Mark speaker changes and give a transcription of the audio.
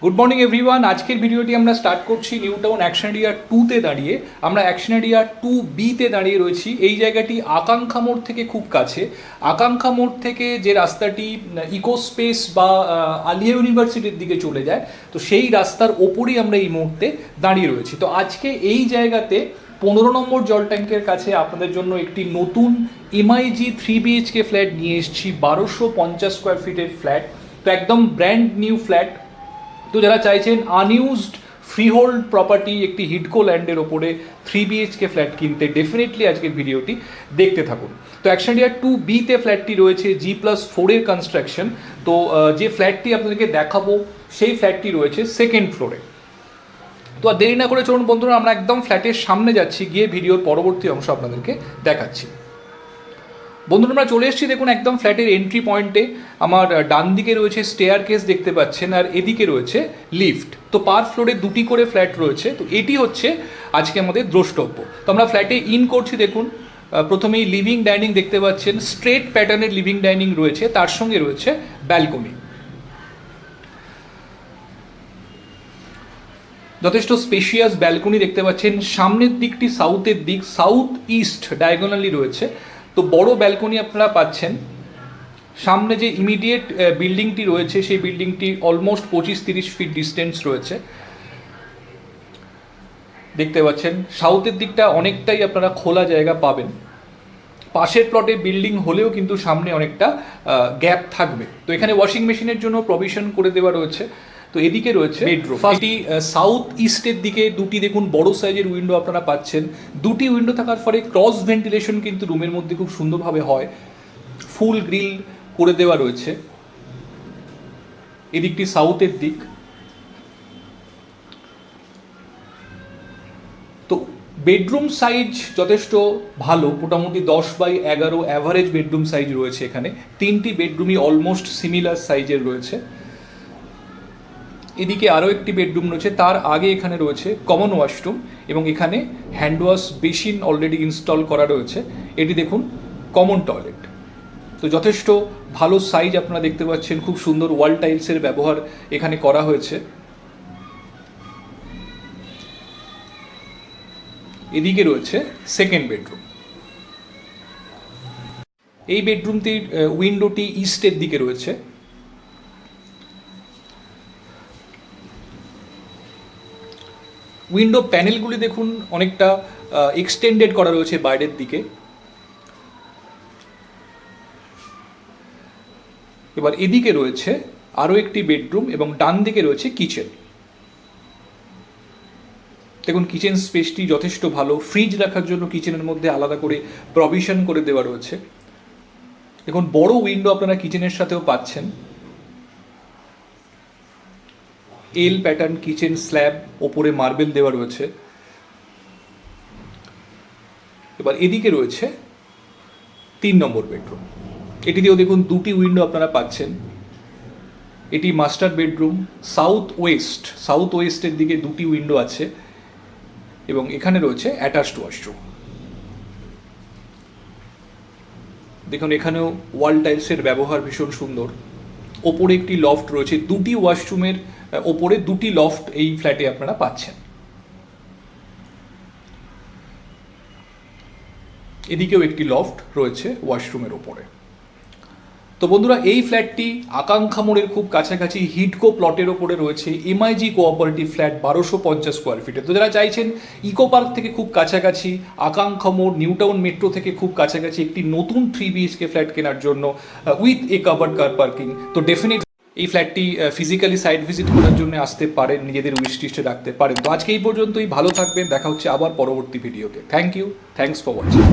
Speaker 1: Good morning everyone. আজকের ভিডিওটি আমরা স্টার্ট করছি নিউ টাউন অ্যাকশন এরিয়া 2-তে দাঁড়িয়ে। আমরা অ্যাকশন এরিয়া 2B-তে দাঁড়িয়ে রয়েছি। এই জায়গাটি আকাঙ্ক্ষা মোড় থেকে খুব কাছে। আকাঙ্ক্ষা মোড় থেকে যে রাস্তাটি ইকো স্পেস বা আলিয়া ইউনিভার্সিটির দিকে চলে যায়, তো সেই রাস্তার ওপরেই আমরা এই মুহূর্তে দাঁড়িয়ে রয়েছি। তো আজকে এই জায়গাতে 15 নম্বর জল ট্যাঙ্কের কাছে আপনাদের জন্য একটি নতুন এমআইজি 3BHK ফ্ল্যাট নিয়ে এসেছি। 1250 স্কোয়ার ফিটের ফ্ল্যাট, তো একদম ব্র্যান্ড নিউ ফ্ল্যাট। তো যারা চাইছেন আনইউজড ফ্রিহোল্ড প্রপার্টি একটি হিডকো ল্যান্ডের ওপরে 3BHK ফ্ল্যাট কিনতে, ডেফিনেটলি আজকের ভিডিওটি দেখতে থাকুন। তো অ্যাকশন এরিয়া 2B-তে ফ্ল্যাটটি রয়েছে G+4-এর কনস্ট্রাকশন। তো যে ফ্ল্যাটটি আপনাদেরকে দেখাবো সেই ফ্ল্যাটটি রয়েছে সেকেন্ড ফ্লোরে। তো আর দেরি না করে চলুন বন্ধুরা, আমরা একদম ফ্ল্যাটের সামনে যাচ্ছি, গিয়ে ভিডিওর পরবর্তী অংশ আপনাদেরকে দেখাচ্ছি। বন্ধুরা আমরা চলে এসেছি, দেখুন একদম ফ্ল্যাটের এন্ট্রি পয়েন্টে। আমার ডান দিকে রয়েছে স্টেয়ার কেস দেখতে পাচ্ছেন, আর এদিকে রয়েছে লিফট। তো পার ফ্লোরে দুটি করে ফ্ল্যাট রয়েছে। তো এটি হচ্ছে আজকে আমাদের দ্রষ্টব্য। তো আমরা ফ্ল্যাটে ইন করছি। দেখুন প্রথমেই লিভিং ডাইনিং দেখতে পাচ্ছেন, স্ট্রেট প্যাটার্নের লিভিং ডাইনিং রয়েছে, তার সঙ্গে রয়েছে ব্যালকনি। যথেষ্ট স্পেশিয়াস ব্যালকনি দেখতে পাচ্ছেন। সামনের দিকটি সাউথের দিক, সাউথ ইস্ট ডায়াগোনালি রয়েছে। তো বড় ব্যালকনি আপনারা পাচ্ছেন। সামনে যে ইমিডিয়েট বিল্ডিংটি রয়েছে সেই বিল্ডিংটি অলমোস্ট 25-30 ফিট ডিস্টেন্স রয়েছে দেখতে পাচ্ছেন। সাউথের দিকটা অনেকটাই আপনারা খোলা জায়গা পাবেন। পাশের প্লটে বিল্ডিং হলেও কিন্তু সামনে অনেকটা গ্যাপ থাকবে। তো এখানে ওয়াশিং মেশিনের জন্য প্রভিশন করে দেওয়া রয়েছে। তো এদিকে রয়েছে বেডরুম। এটি সাউথ ইস্টের দিকে দুটি দেখুন বড় সাইজের উইন্ডো আপনারা পাচ্ছেন। দুটি উইন্ডো থাকার ফলে ক্রস ভেন্টিলেশন কিন্তু রুমের মধ্যে খুব সুন্দরভাবে হয়। ফুল গ্রিল করে দেওয়া রয়েছে। এদিকটি সাউথের দিক। তো বেডরুম সাইজ যথেষ্ট ভালো, মোটামুটি 10x11 অ্যাভারেজ বেডরুম সাইজ রয়েছে এখানে। তিনটি বেডরুমই অলমোস্ট সিমিলার সাইজের রয়েছে। এদিকে আরও একটি বেডরুম রয়েছে, তার আগে এখানে রয়েছে কমন ওয়াশরুম এবং এখানে hand wash basin already install করা রয়েছে। এটি দেখুন কমন টয়লেট। তো যথেষ্ট ভালো সাইজ আপনারা দেখতে পাচ্ছেন। খুব সুন্দর ওয়াল টাইলসের ব্যবহার এখানে করা হয়েছে। এদিকে রয়েছে সেকেন্ড বেডরুম। এই বেডরুমটির উইন্ডোটি ইস্টের দিকে রয়েছে। উইন্ডো প্যানেলগুলি দেখুন অনেকটা এক্সটেন্ডেড করা রয়েছে বাইরের দিকে। এবার এদিকে রয়েছে আরও একটি বেডরুম এবং ডান দিকে রয়েছে কিচেন। দেখুন কিচেন স্পেসটি যথেষ্ট ভালো। ফ্রিজ রাখার জন্য কিচেনের মধ্যে আলাদা করে প্রভিশন করে দেওয়া রয়েছে। দেখুন বড় উইন্ডো আপনারা কিচেনের সাথেও পাচ্ছেন। এল প্যাটার্ন কিচেন স্ল্যাব, ওপরে মার্বেল দেওয়া রয়েছে। এবার এদিকে রয়েছে 3 নম্বর বেডরুম। এটিতেও দেখুন দুটি উইন্ডো আপনারা পাচ্ছেন। এটি মাস্টার বেডরুম। সাউথ ওয়েস্টের দিকে দুটি উইন্ডো আছে এবং এখানে রয়েছে অ্যাটাচড ওয়াশরুম। দেখুন এখানেও ওয়াল টাইলসের ব্যবহার ভীষণ সুন্দর। ওপরে একটি লফট রয়েছে। দুটি ওয়াশরুমের ওপরে দুটি লফট এই ফ্ল্যাটে আপনারা পাচ্ছেন। এদিকেও একটি লফট রয়েছে ওয়াশরুমের ওপরে। তো বন্ধুরা এই ফ্ল্যাটটি আকাঙ্ক্ষা মোড়ের খুব কাছাকাছি হিডকো প্লটের ওপরে রয়েছে। এমআইজি কোঅপারেটিভ ফ্ল্যাট 1250 স্কোয়ার ফিটে। তো যারা চাইছেন ইকো পার্ক থেকে খুব কাছাকাছি, আকাঙ্ক্ষা মোড় নিউ টাউন মেট্রো থেকে খুব কাছাকাছি একটি নতুন 3BHK ফ্ল্যাট কেনার জন্য with a covered car parking, তো ডেফিনেটলি এই ফ্ল্যাটটি ফিজিক্যালি সাইট ভিজিট করার জন্য আসতে পারেন, নিজেদের উইশ লিস্টে রাখতে পারেন। তো আজকে এই পর্যন্তই। ভালো থাকবেন, দেখা হচ্ছে আবার পরবর্তী ভিডিওতে। Thank you, thanks for watching.